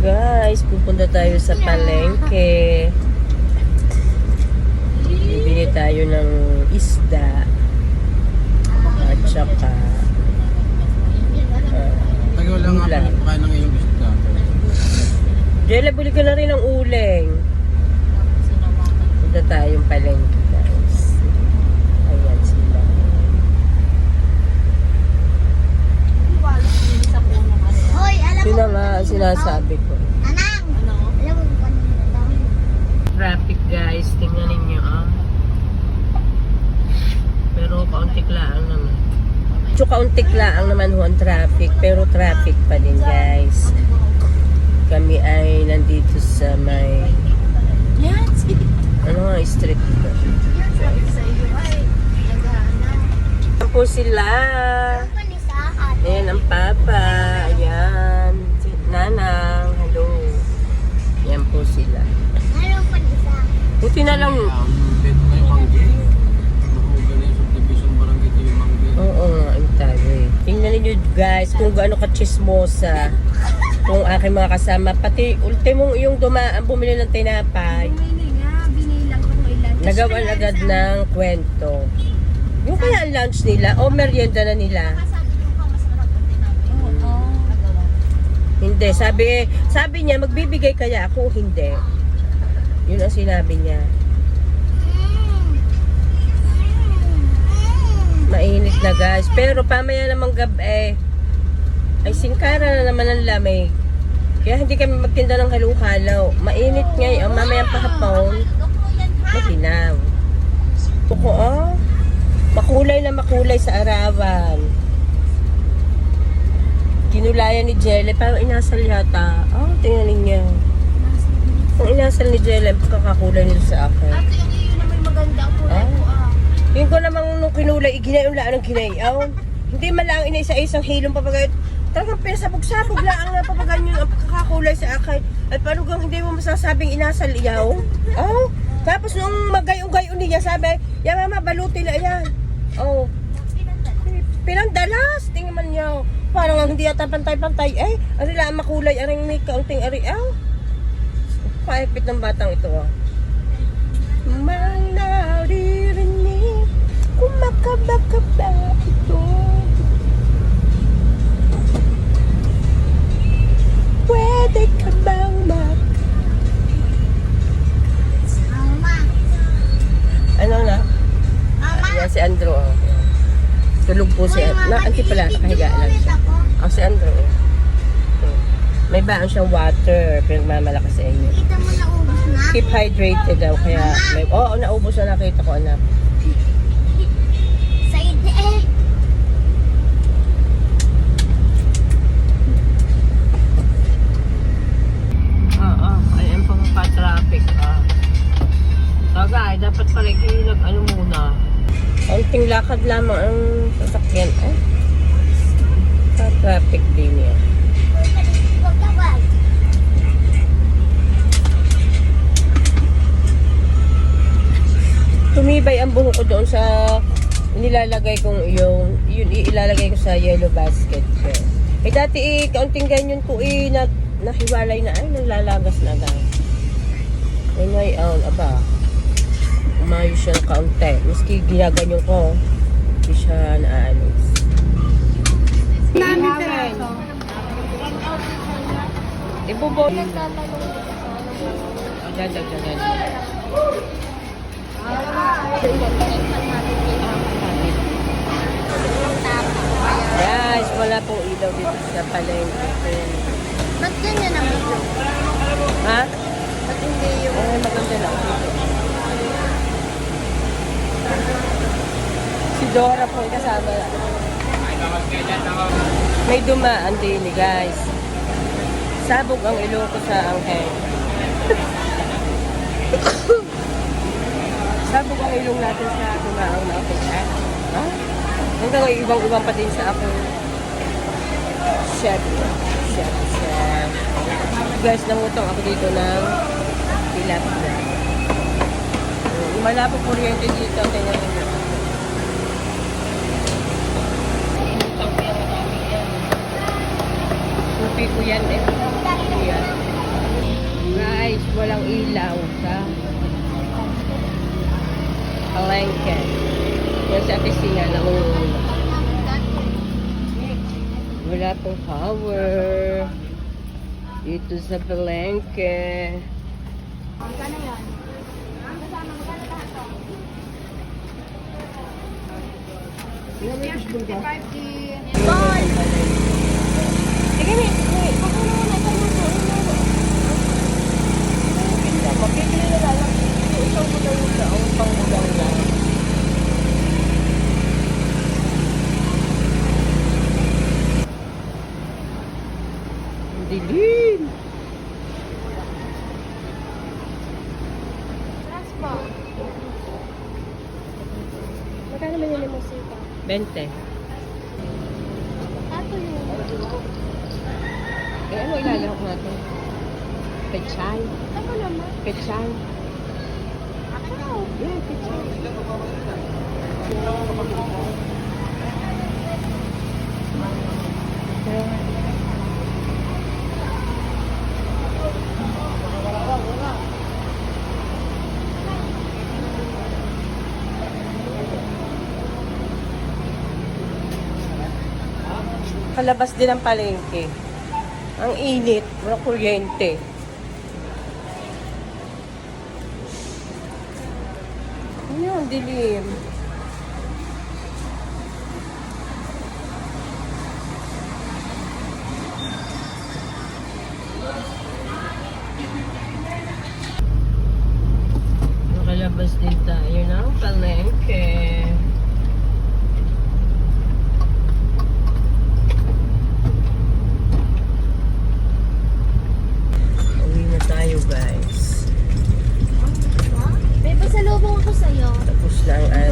guys, pupunta tayo sa palengke. Bibili tayo ng isda at saka ulam. Kain ng iyong isda. Jella, buli ka na rin ng uling. Punta tayong palengke, guys. Ayan sila. Sino nga sinasabi ko? Traffic, guys. Tingnan ninyo, Pero kauntik lang naman. Kauntik lang naman ho ang traffic. Pero traffic pa din, guys. Kami ay nandito sa may street ko. Ayan po sila. Ayan ang papa. Ayan. Si Nanang. Hello. Ayan po sila. Buti na lang. Oo nga, ang tayo eh. Tingnan ninyo guys kung gaano ka-chismosa kung aking mga kasama. Pati ultimong yung bumili ng tinapay. Nagawan agad ng kwento. Yung kaya ang lunch nila o merienda na nila. Hindi, sabi niya magbibigay kaya ako hindi. Yun ang sinabi niya. Mainit na guys. Pero pamaya namang gabi ay singkara na naman ang lamig. Kaya hindi kami magtinda ng halo-halo. Mainit ngayon. Mamayang pahapon maginaw. Buko makulay na makulay sa arawan. Kinulayan ni Jelly. Parang inasal yata. Tingnan ninyo. Kung inasal ni Jelly, kakakulay nito sa akin. Ate, yung iyo na may maganda ang kulay ko Yung ko namang nung kinulay, iginayon lang ng ginayaw. Hindi man lang inaisa-isang hilong papagayot. Talagang pinasabog-sabog lang ang napapaganyo ang pagkakakulay sa akin. At paano kung hindi mo masasabing inasal iyaw? Tapos nung magayong-gayon niya, sabi, yan mama, baluti na yan. Pinandalas, tingin man niya. Parang hindi yata pantay-pantay. Ano lang makulay, aring may kaunting ariaw. Paipit ng batang ito. Mang naririnig, kumakabaka ba ito? Pwede ka bang Ano na? Yan si Andrew. Tulog po si Auntie pala, nakahiga lang siya. Si Andrew. May baon siyang water, pero mamalakas sa inyo. Kita mo naubos na? Keep hydrated daw, kaya naubos na nakita ko, anak. Sa ide Ayan pang pa-traffic, Tagay, dapat pala kayo muna. Kaunting lakad lamang ang sasakyan, Pa-traffic din yan. Tumibay ang buhok ko doon sa nilalagay kong yun ilalagay ko sa yellow basket ko. Dati kaunting ganyan ko nahiwalay na nalalagas na agad. Ngayon, umayos siya ng kaunti. Maski ginaganyan ko, hindi siya naalis. Ibubot. Dadag. Guys, wala pong ilaw dito sa palengke. Ba't ganyan ang ilaw? Ha? Ba't hindi yung Maganda lang dito. Si Dora po kasama. May dumaan din guys. Sabog ang ilong ko sa anghel. Sabog ang ilong natin sa dumaang na ako. Hanggang ibang-ibang pa din sa ako. Chef. Guys, nangutong ako dito ng tilapia. Wala po kuryente dito. Tingnan nyo. Supi ko yan . Yan. Apple Power. Dito sa Palengke. Magkano yan? Magkano lahat to? 55 din. Ball! Sige, Miss. Pakulo na ito yung Mapipili na lang. Ikaw mo daw yung daon pang ulang lang. Ang dilim. Last po. Magkano ba yung limusita? 20. Ato yun. Eh, ano ilalahok natin? Pechay. Ako naman. Pechay. Ako. Yeah, pechay. Palabas din ang palengke. Ang init, walang kuryente. Ano ang dilim? Nakalabas din tayo ng palengke. Uwi na tayo, guys. May pasalubong ako sa'yo. Tapos na ang